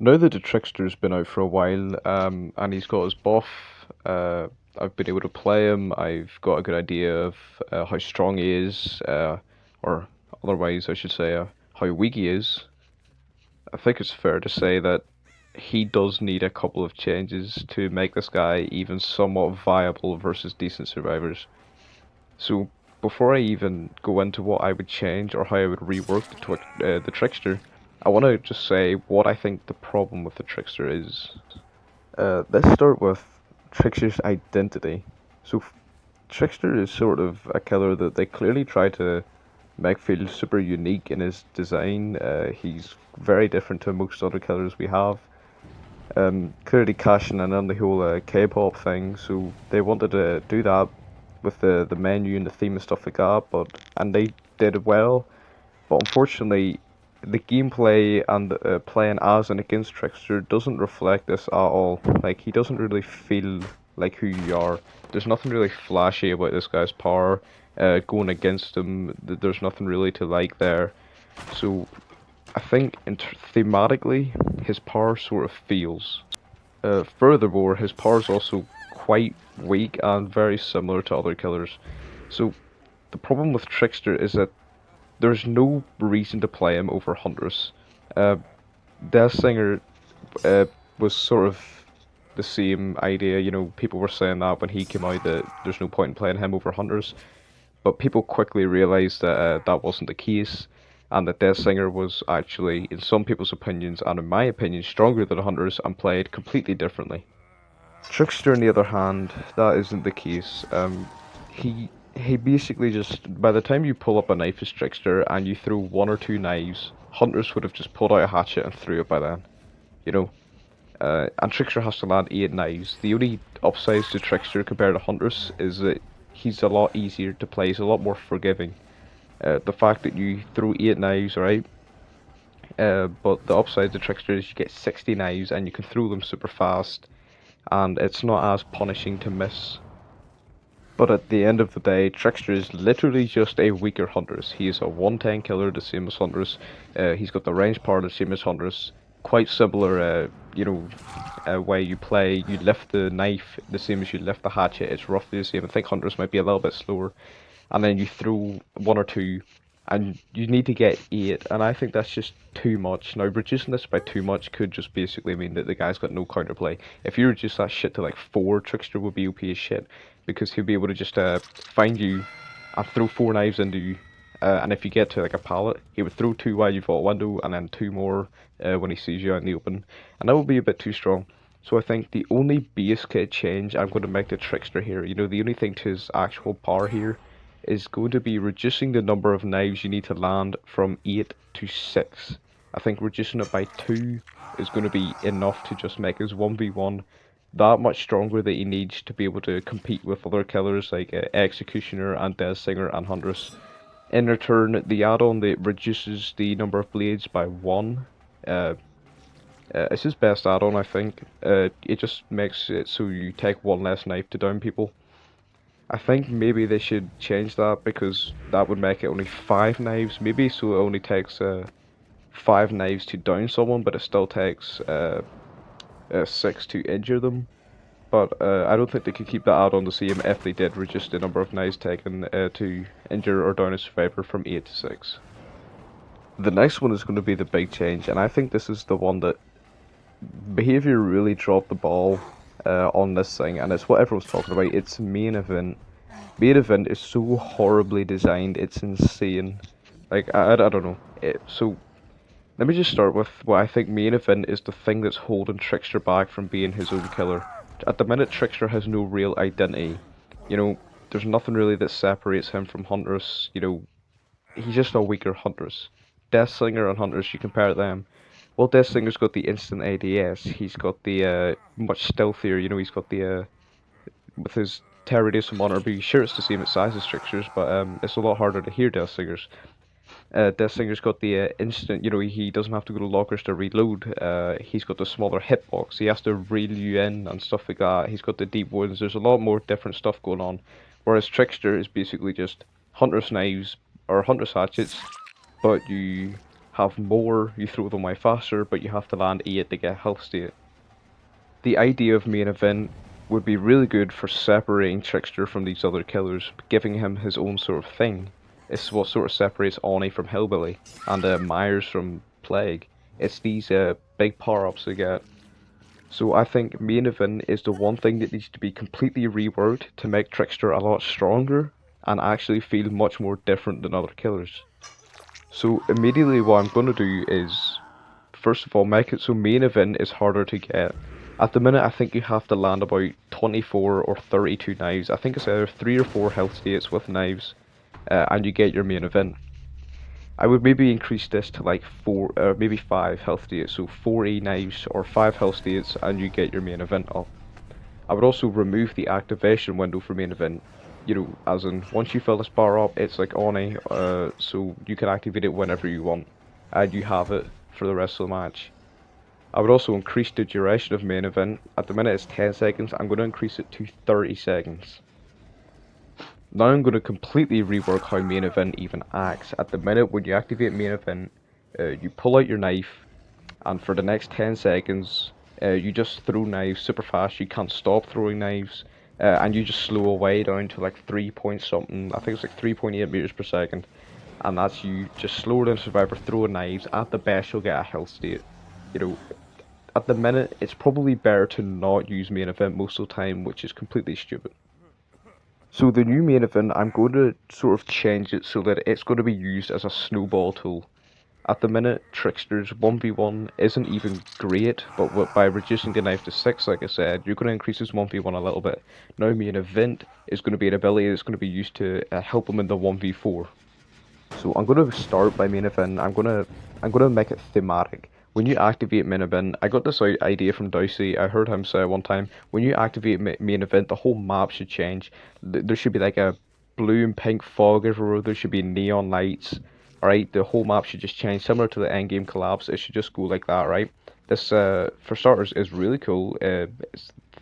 Now that the Trickster's been out for a while, and he's got his buff, I've been able to play him. I've got a good idea of how strong he is, or otherwise, I should say, how weak he is. I think it's fair to say that he does need a couple of changes to make this guy even somewhat viable versus decent survivors. So before I even go into what I would change or how I would rework the Trickster, I want to just say what I think the problem with the Trickster is. Let's start with Trickster's identity. So Trickster is sort of a killer that they clearly try to make feel super unique in his design. He's very different to most other killers we have. Clearly cashing in on the whole K-pop thing, so they wanted to do that with the menu and the theme and stuff like that, and they did it well. But unfortunately, the gameplay and playing as and against Trickster doesn't reflect this at all. Like, he doesn't really feel like who you are. There's nothing really flashy about this guy's power. Going against him, there's nothing really to like there. So I think thematically, his power sort of feels. Furthermore, his power is also quite weak and very similar to other killers. So the problem with Trickster is that there's no reason to play him over Huntress. Uh, Death Singer was sort of the same idea. You know, people were saying that when he came out that there's no point in playing him over Huntress, but people quickly realized that that wasn't the case, and that Death Singer was actually, in some people's opinions and in my opinion, stronger than Huntress and played completely differently. Trickster, on the other hand, that isn't the case. He he basically just, by the time you pull up a knife as Trickster and you throw one or two knives, Hunters would have just pulled out a hatchet and threw it by then. You know, and Trickster has to land 8 knives. The only upsides to Trickster compared to Hunters is that he's a lot easier to play. He's a lot more forgiving. The fact that you throw 8 knives, right? But the upside to Trickster is you get 60 knives and you can throw them super fast, and it's not as punishing to miss. But at the end of the day, Trickster is literally just a weaker Huntress. He is a 110 killer, the same as Huntress. He's got the range power, the same as Huntress. Quite similar, way you play. You lift the knife the same as you lift the hatchet. It's roughly the same. I think Huntress might be a little bit slower. And then you throw one or two, and you need to get 8. And I think that's just too much. Now, reducing this by too much could just basically mean that the guy's got no counterplay. If you reduce that shit to like 4, Trickster would be OP as shit, because he'll be able to just find you and throw 4 knives into you. And if you get to like a pallet, he would throw 2 while you've got a window, and then 2 more when he sees you out in the open. And that would be a bit too strong. So I think the only base kit change I'm going to make to Trickster here, you know, the only thing to his actual power here, is going to be reducing the number of knives you need to land from 8 to 6. I think reducing it by 2 is going to be enough to just make his 1v1 that much stronger that he needs to be able to compete with other killers like Executioner and Death Singer and Huntress. In return, the add-on that reduces the number of blades by 1, it's his best add-on, I think. It just makes it so you take 1 less knife to down people. I think maybe they should change that, because that would make it only 5 knives, maybe, so it only takes 5 knives to down someone, but it still takes 6 to injure them. But I don't think they could keep that add-on the same if they did reduce the number of knives taken to injure or down a survivor from 8 to 6. The next one is going to be the big change, and I think this is the one that behavior really dropped the ball on this thing, and it's what everyone's talking about. It's main event. Main event is so horribly designed, it's insane. Like, I don't know. So, let me just start with what I think main event is the thing that's holding Trickster back from being his own killer. At the minute, Trickster has no real identity. You know, there's nothing really that separates him from Huntress. You know, he's just a weaker Huntress. Death Singer and Huntress, you compare them. Well, Death Singer's got the instant ADS. He's got the much stealthier. You know, he's got the with his terror radius and monitor. Be sure it's the same size as Trickster's, but it's a lot harder to hear Death Singer's. Death Singer's got the instant. You know, he doesn't have to go to lockers to reload. He's got the smaller hitbox. He has to reel you in and stuff like that. He's got the deep wounds. There's a lot more different stuff going on. Whereas Trickster is basically just Huntress knives or Huntress hatchets, but you have more, you throw them away faster, but you have to land 8 to get health state. The idea of main event would be really good for separating Trickster from these other killers, giving him his own sort of thing. It's what sort of separates Oni from Hillbilly, and Myers from Plague. It's these big power-ups they get. So I think main event is the one thing that needs to be completely reworked to make Trickster a lot stronger and actually feel much more different than other killers. So immediately what I'm going to do is, first of all, make it so main event is harder to get. At the minute I think you have to land about 24 or 32 knives. I think it's either 3 or 4 health states with knives, and you get your main event. I would maybe increase this to like 4, maybe 5 health states, so 40 knives or 5 health states and you get your main event up. I would also remove the activation window for main event, you know, as in once you fill this bar up it's like Oni, so you can activate it whenever you want and you have it for the rest of the match. I would also increase the duration of main event. At the minute it's 10 seconds, I'm going to increase it to 30 seconds. Now I'm going to completely rework how main event even acts. At the minute when you activate main event, you pull out your knife, and for the next 10 seconds, you just throw knives super fast. You can't stop throwing knives, and you just slow away down to like 3 point something. I think it's like 3.8 meters per second, and that's you just slower than Survivor throwing knives. At the best, you'll get a health state. You know, at the minute, it's probably better to not use main event most of the time, which is completely stupid. So the new main event, I'm going to sort of change it so that it's going to be used as a snowball tool. At the minute, Trickster's 1v1 isn't even great, but by reducing the knife to 6, like I said, you're going to increase his 1v1 a little bit. Now main event is going to be an ability that's going to be used to help him in the 1v4. So I'm going to start by main event. I'm going to make it thematic. When you activate main event, I got this idea from Dicey. I heard him say one time, when you activate main event, the whole map should change. There should be like a blue and pink fog everywhere. There should be neon lights. Alright, the whole map should just change, similar to the endgame collapse. It should just go like that, right? This, for starters, is really cool. It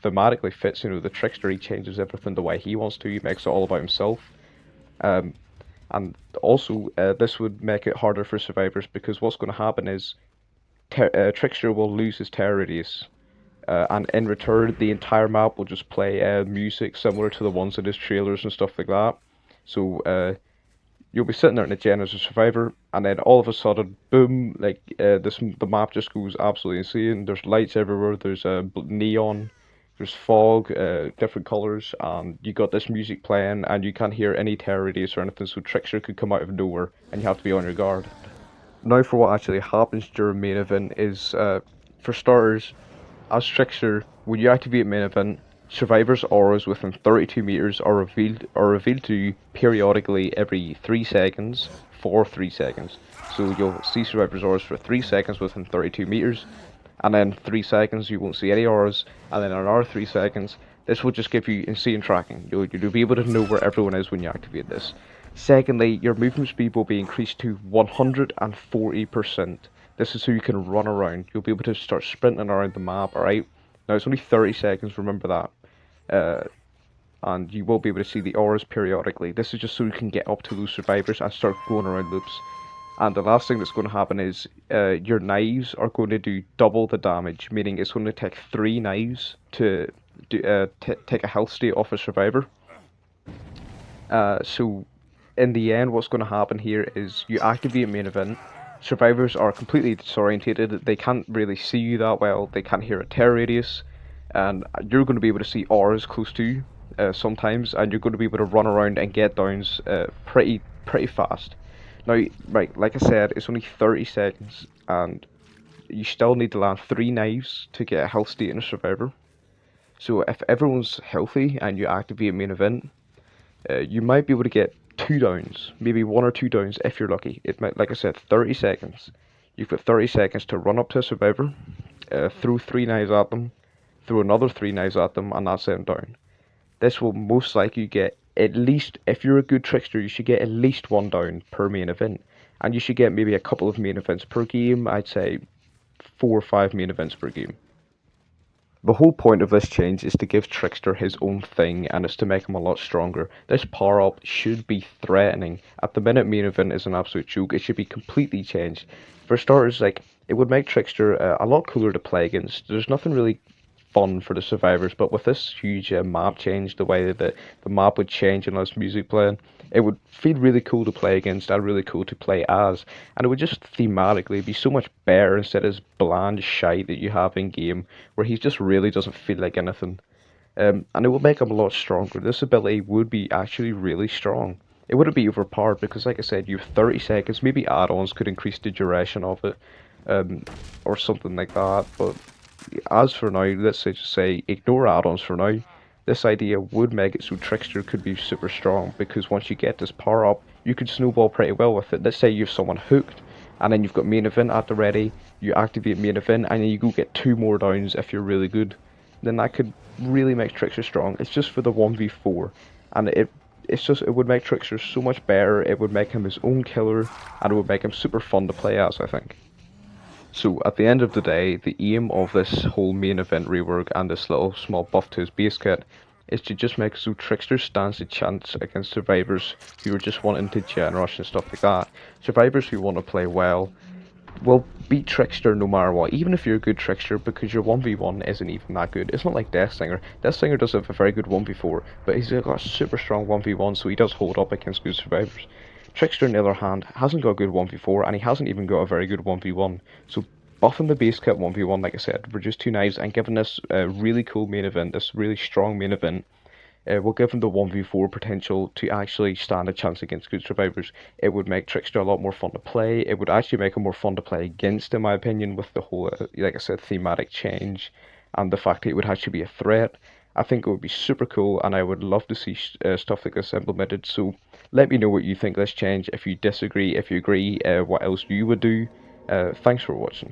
thematically fits, you know, the Trickster. He changes everything the way he wants to. He makes it all about himself. And also, this would make it harder for survivors, because what's going to happen is Trickster will lose his terror radius, and in return the entire map will just play music similar to the ones in his trailers and stuff like that. So you'll be sitting there in a gen as a survivor, and then all of a sudden, boom, like the map just goes absolutely insane. There's lights everywhere, there's neon, there's fog, different colors, and you got this music playing, and you can't hear any terror radius or anything, so Trickster could come out of nowhere, and you have to be on your guard. Now for what actually happens during main event is, for starters, as Trickster, when you activate main event, survivors' auras within 32 meters are revealed to you periodically every 3 seconds for 3 seconds. So you'll see survivors' auras for 3 seconds within 32 meters, and then 3 seconds you won't see any auras, and then another 3 seconds. This will just give you insane tracking. You'll be able to know where everyone is when you activate this. Secondly, your movement speed will be increased to 140%. This is so you can run around. You'll be able to start sprinting around the map, alright? Now it's only 30 seconds, remember that. And you will be able to see the auras periodically. This is just so you can get up to those survivors and start going around loops. And the last thing that's going to happen is your knives are going to do double the damage, meaning it's going to take 3 knives to take a health state off a survivor. So in the end, what's going to happen here is you activate main event. Survivors are completely disorientated. They can't really see you that well. They can't hear a terror radius, and you're going to be able to see auras close to you sometimes, and you're going to be able to run around and get downs pretty fast. Now, right, like I said, it's only 30 seconds, and you still need to land 3 knives to get a health state in a survivor. So if everyone's healthy and you activate main event, you might be able to get 2 downs, maybe 1 or 2 downs if you're lucky. It might, like I said, 30 seconds. You've got 30 seconds to run up to a survivor, throw 3 knives at them, throw another 3 knives at them, and that's them down. This will most likely get at least, if you're a good Trickster, you should get at least 1 down per main event. And you should get maybe a couple of main events per game. I'd say 4 or 5 main events per game. The whole point of this change is to give Trickster his own thing, and it's to make him a lot stronger. This power up should be threatening. At the minute, main event is an absolute joke. It should be completely changed. For starters, like, it would make Trickster a lot cooler to play against. There's nothing really fun for the survivors, but with this huge map change, the way that the map would change and less music playing, it would feel really cool to play against and really cool to play as, and it would just thematically be so much better instead of this bland shite that you have in game where he just really doesn't feel like anything. And it would make him a lot stronger. This ability would be actually really strong. It wouldn't be overpowered because, like I said, you have 30 seconds. Maybe add-ons could increase the duration of it, um, or something like that. But as for now, let's just say ignore add-ons for now. This idea would make it so Trickster could be super strong because once you get this power up, you could snowball pretty well with it. Let's say you have someone hooked, and then you've got main event at the ready. You activate main event, and then you go get 2 more downs if you're really good. Then that could really make Trickster strong. It's just for the 1v4, and it would make Trickster so much better. It would make him his own killer, and it would make him super fun to play as, I think. So at the end of the day, the aim of this whole main event rework and this little small buff to his base kit is to just make so Trickster stands a chance against survivors who are just wanting to gen rush and stuff like that. Survivors who want to play well will beat Trickster no matter what, even if you're a good Trickster, because your 1v1 isn't even that good. It's not like Death Singer. Death Singer does have a very good 1v4, but he's got a super strong 1v1, so he does hold up against good survivors. Trickster, on the other hand, hasn't got a good 1v4, and he hasn't even got a very good 1v1. So buffing the base kit 1v1, like I said, reduce 2 knives, and giving this really cool main event, this really strong main event, will give him the 1v4 potential to actually stand a chance against good survivors. It would make Trickster a lot more fun to play. It would actually make him more fun to play against, in my opinion, with the whole, like I said, thematic change and the fact that it would actually be a threat. I think it would be super cool, and I would love to see stuff like this implemented. So let me know what you think of this change. If you disagree, if you agree, what else you would do. Thanks for watching.